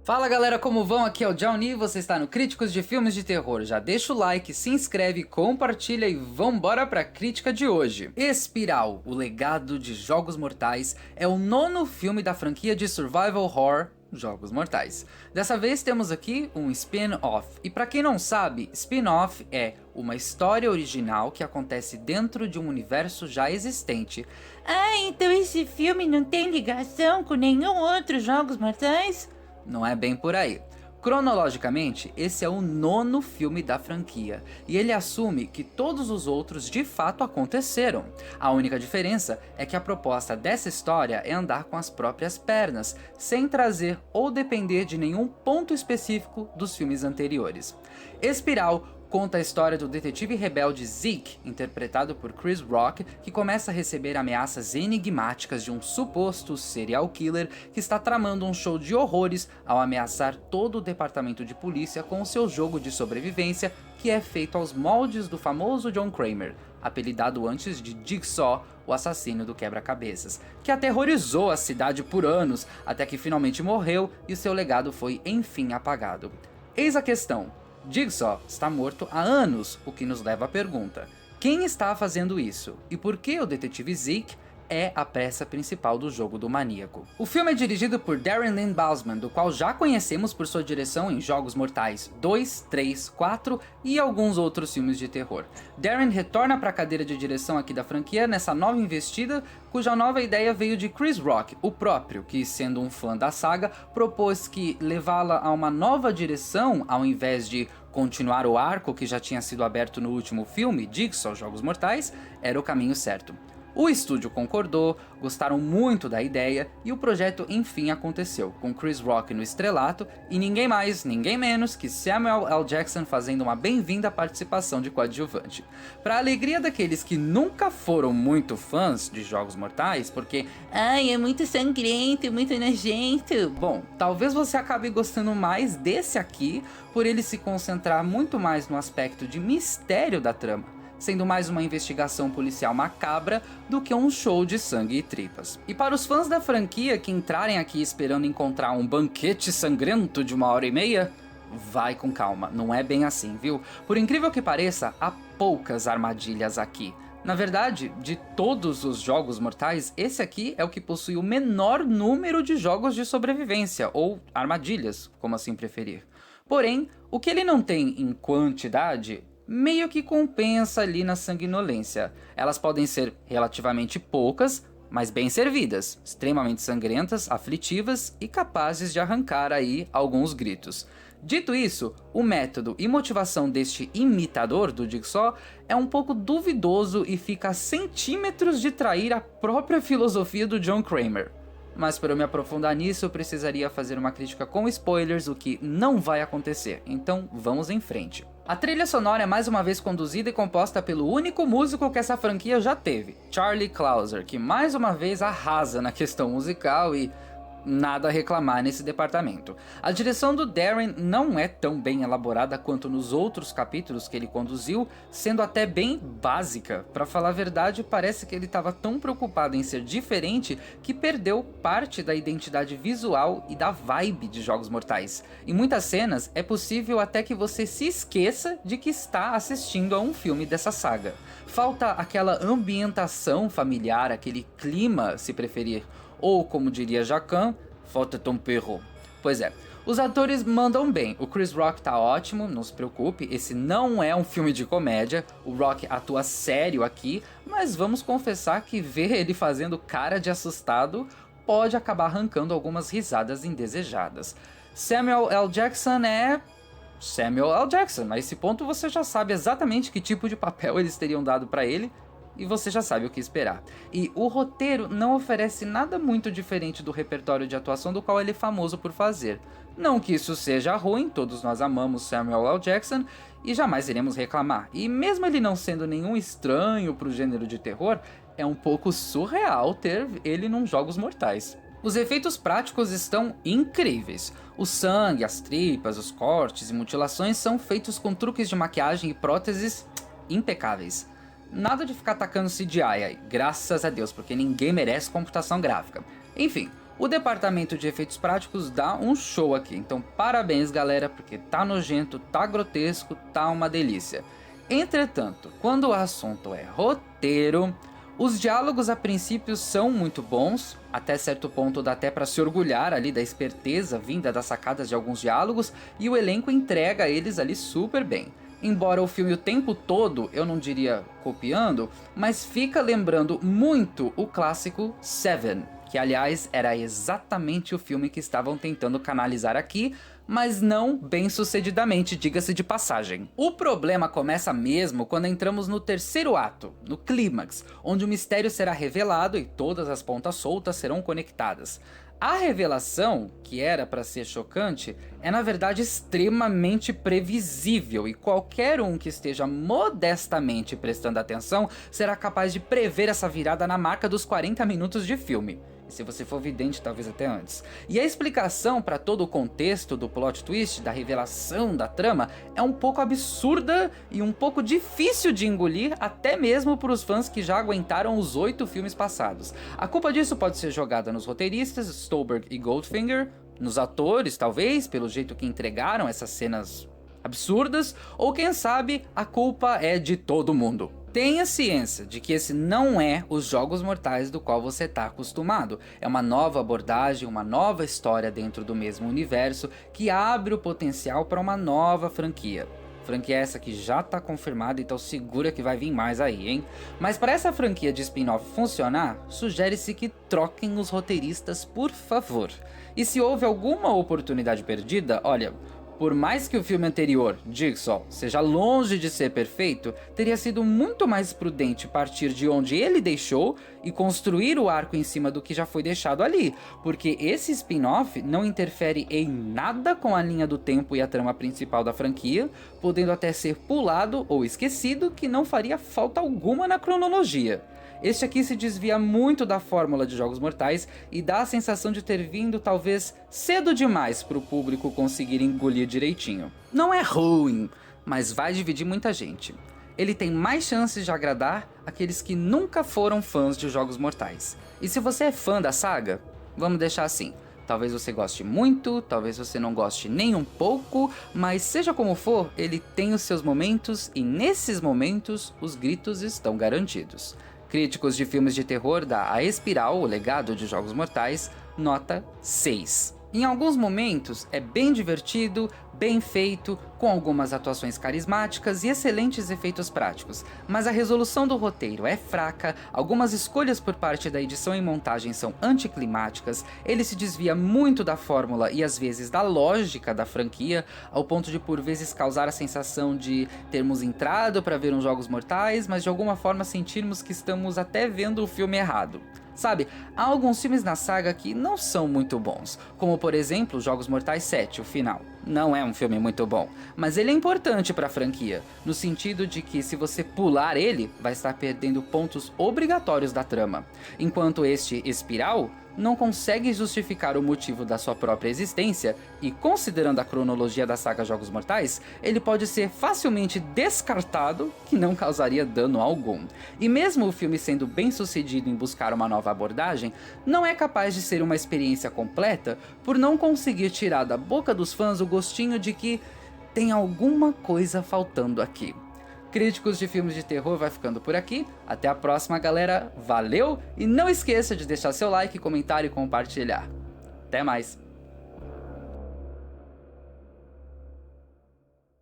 Fala galera, como vão? Aqui é o Johnny, você está no Críticos de Filmes de Terror. Já deixa o like, se inscreve, compartilha e vambora pra crítica de hoje. Espiral, o legado de Jogos Mortais, é o nono filme da franquia de survival horror Jogos Mortais. Dessa vez temos aqui um spin-off. E pra quem não sabe, spin-off é uma história original que acontece dentro de um universo já existente. Ah, então esse filme não tem ligação com nenhum outro Jogos Mortais? Não é bem por aí. Cronologicamente, esse é o nono filme da franquia, e ele assume que todos os outros de fato aconteceram. A única diferença é que a proposta dessa história é andar com as próprias pernas, sem trazer ou depender de nenhum ponto específico dos filmes anteriores. Espiral conta a história do detetive rebelde Zeke, interpretado por Chris Rock, que começa a receber ameaças enigmáticas de um suposto serial killer que está tramando um show de horrores ao ameaçar todo o departamento de polícia com o seu jogo de sobrevivência, que é feito aos moldes do famoso John Kramer, apelidado antes de Jigsaw, o assassino do quebra-cabeças, que aterrorizou a cidade por anos, até que finalmente morreu e seu legado foi enfim apagado. Eis a questão. Jigsaw está morto há anos, o que nos leva à pergunta: quem está fazendo isso? E por que o detetive Zeke é a peça principal do jogo do maníaco? O filme é dirigido por Darren Lynn Bousman, do qual já conhecemos por sua direção em Jogos Mortais 2, 3, 4 e alguns outros filmes de terror. Darren retorna para a cadeira de direção aqui da franquia nessa nova investida, cuja nova ideia veio de Chris Rock, o próprio, que sendo um fã da saga, propôs que levá-la a uma nova direção, ao invés de continuar o arco que já tinha sido aberto no último filme, Jigsaw Jogos Mortais, era o caminho certo. O estúdio concordou, gostaram muito da ideia e o projeto enfim aconteceu, com Chris Rock no estrelato e ninguém mais, ninguém menos que Samuel L. Jackson fazendo uma bem-vinda participação de coadjuvante. Para a alegria daqueles que nunca foram muito fãs de Jogos Mortais, porque ai, é muito sangrento, muito nojento. Bom, talvez você acabe gostando mais desse aqui, por ele se concentrar muito mais no aspecto de mistério da trama, sendo mais uma investigação policial macabra do que um show de sangue e tripas. E para os fãs da franquia que entrarem aqui esperando encontrar um banquete sangrento de 1h30, vai com calma, não é bem assim, viu? Por incrível que pareça, há poucas armadilhas aqui. Na verdade, de todos os Jogos Mortais, esse aqui é o que possui o menor número de jogos de sobrevivência, ou armadilhas, como assim preferir. Porém, o que ele não tem em quantidade meio que compensa ali na sanguinolência. Elas podem ser relativamente poucas, mas bem servidas, extremamente sangrentas, aflitivas e capazes de arrancar aí alguns gritos. Dito isso, o método e motivação deste imitador do Jigsaw é um pouco duvidoso e fica a centímetros de trair a própria filosofia do John Kramer. Mas para eu me aprofundar nisso, eu precisaria fazer uma crítica com spoilers, o que não vai acontecer, então vamos em frente. A trilha sonora é mais uma vez conduzida e composta pelo único músico que essa franquia já teve, Charlie Clouser, que mais uma vez arrasa na questão musical e nada a reclamar nesse departamento. A direção do Darren não é tão bem elaborada quanto nos outros capítulos que ele conduziu, sendo até bem básica. Pra falar a verdade, parece que ele estava tão preocupado em ser diferente que perdeu parte da identidade visual e da vibe de Jogos Mortais. Em muitas cenas, é possível até que você se esqueça de que está assistindo a um filme dessa saga. Falta aquela ambientação familiar, aquele clima, se preferir, ou como diria Jacan, falta ton perro. Pois é, os atores mandam bem, o Chris Rock tá ótimo, não se preocupe, esse não é um filme de comédia, o Rock atua sério aqui, mas vamos confessar que ver ele fazendo cara de assustado pode acabar arrancando algumas risadas indesejadas. Samuel L. Jackson é Samuel L. Jackson, a esse ponto você já sabe exatamente que tipo de papel eles teriam dado pra ele, e você já sabe o que esperar. E o roteiro não oferece nada muito diferente do repertório de atuação do qual ele é famoso por fazer. Não que isso seja ruim, todos nós amamos Samuel L. Jackson e jamais iremos reclamar. E mesmo ele não sendo nenhum estranho pro gênero de terror, é um pouco surreal ter ele num Jogos Mortais. Os efeitos práticos estão incríveis. O sangue, as tripas, os cortes e mutilações são feitos com truques de maquiagem e próteses impecáveis. Nada de ficar atacando CGI aí, graças a Deus, porque ninguém merece computação gráfica. Enfim, O departamento de efeitos práticos dá um show aqui, então parabéns galera, porque tá nojento, tá grotesco, tá uma delícia. Entretanto, quando o assunto é roteiro, os diálogos a princípio são muito bons, até certo ponto dá até pra se orgulhar ali da esperteza vinda das sacadas de alguns diálogos, e o elenco entrega eles ali super bem. Embora o filme o tempo todo, eu não diria copiando, mas fica lembrando muito o clássico Seven, que aliás era exatamente o filme que estavam tentando canalizar aqui, mas não bem sucedidamente, diga-se de passagem. O problema começa mesmo quando entramos no terceiro ato, no clímax, onde o mistério será revelado e todas as pontas soltas serão conectadas. A revelação, que era para ser chocante, é na verdade extremamente previsível e qualquer um que esteja modestamente prestando atenção será capaz de prever essa virada na marca dos 40 minutos de filme. E se você for vidente, talvez até antes. E a explicação para todo o contexto do plot twist, da revelação da trama, é um pouco absurda e um pouco difícil de engolir, até mesmo para os fãs que já aguentaram os 8 filmes passados. A culpa disso pode ser jogada nos roteiristas, Stolberg e Goldfinger, nos atores, talvez, pelo jeito que entregaram essas cenas absurdas, ou quem sabe, a culpa é de todo mundo. Tenha ciência de que esse não é os Jogos Mortais do qual você está acostumado. É uma nova abordagem, uma nova história dentro do mesmo universo que abre o potencial para uma nova franquia. Franquia essa que já está confirmada, então segura que vai vir mais aí, hein? Mas para essa franquia de spin-off funcionar, sugere-se que troquem os roteiristas, por favor. E se houve alguma oportunidade perdida, olha, por mais que o filme anterior, Jigsaw, seja longe de ser perfeito, teria sido muito mais prudente partir de onde ele deixou e construir o arco em cima do que já foi deixado ali, porque esse spin-off não interfere em nada com a linha do tempo e a trama principal da franquia, podendo até ser pulado ou esquecido, que não faria falta alguma na cronologia. Este aqui se desvia muito da fórmula de Jogos Mortais e dá a sensação de ter vindo talvez cedo demais para o público conseguir engolir direitinho. Não é ruim, mas vai dividir muita gente. Ele tem mais chances de agradar aqueles que nunca foram fãs de Jogos Mortais. E se você é fã da saga, vamos deixar assim. Talvez você goste muito, talvez você não goste nem um pouco, mas seja como for, ele tem os seus momentos e nesses momentos os gritos estão garantidos. Críticos de filmes de terror dá a Espiral, o legado de Jogos Mortais, nota 6. Em alguns momentos é bem divertido, bem feito, com algumas atuações carismáticas e excelentes efeitos práticos, mas a resolução do roteiro é fraca, algumas escolhas por parte da edição e montagem são anticlimáticas, ele se desvia muito da fórmula e às vezes da lógica da franquia, ao ponto de por vezes causar a sensação de termos entrado para ver uns Jogos Mortais, mas de alguma forma sentirmos que estamos até vendo o filme errado. Sabe, há alguns filmes na saga que não são muito bons, como por exemplo Jogos Mortais 7, o final. Não é um filme muito bom, mas ele é importante para a franquia, no sentido de que se você pular ele, vai estar perdendo pontos obrigatórios da trama, enquanto este Espiral não consegue justificar o motivo da sua própria existência e, considerando a cronologia da saga Jogos Mortais, ele pode ser facilmente descartado, que não causaria dano algum. E mesmo o filme sendo bem sucedido em buscar uma nova abordagem, não é capaz de ser uma experiência completa por não conseguir tirar da boca dos fãs o gostinho de que tem alguma coisa faltando aqui. Críticos de filmes de terror vai ficando por aqui, até a próxima galera, valeu e não esqueça de deixar seu like, comentário e compartilhar. Até mais!